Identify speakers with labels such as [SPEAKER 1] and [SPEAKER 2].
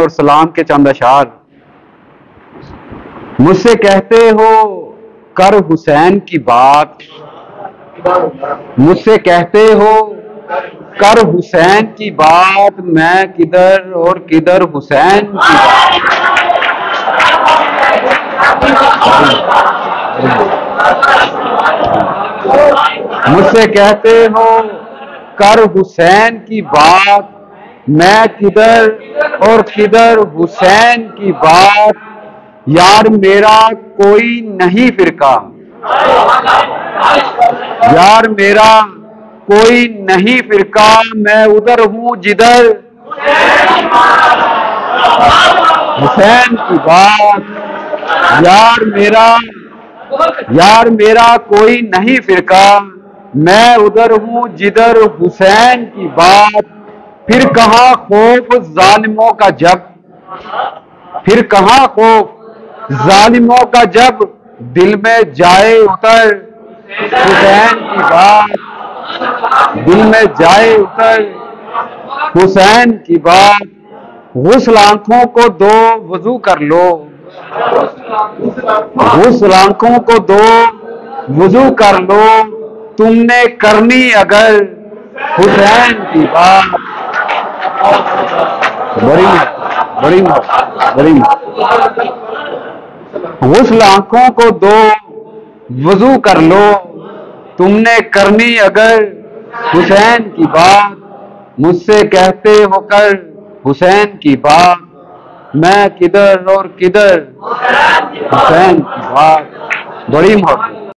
[SPEAKER 1] और सलाम के चंद अशार। मुझसे कहते हो कर हुसैन की बात, मुझसे कहते हो कर हुसैन की बात, मैं किधर और किधर हुसैन की बात। मुझसे कहते हो कर हुसैन की बात, मैं किधर और किधर हुसैन की बात। यार मेरा कोई नहीं फिरका, यार मेरा कोई नहीं फिरका, मैं उधर हूं जिधर हुसैन की बात। यार मेरा कोई नहीं फिरका, मैं उधर हूं जिधर हुसैन की बात। फिर कहां खौफ जालिमों का जब, फिर कहां खौफ जालिमों का जब दिल में जाए उतर हुसैन की बात, दिल में जाए उतर हुसैन की बात। गुस्ल आंखों को दो वजू कर लो, गुस्ल आंखों को दो वजू कर लो, तुमने करनी अगर हुसैन की बात। बड़ी बड़ी बड़ी गुस्ल आंखों को दो वजू कर लो, तुमने करनी अगर हुसैन की बात। मुझसे कहते हो कर हुसैन की बात, मैं किधर और किधर हुसैन की बात। बड़ी मोहब्बत।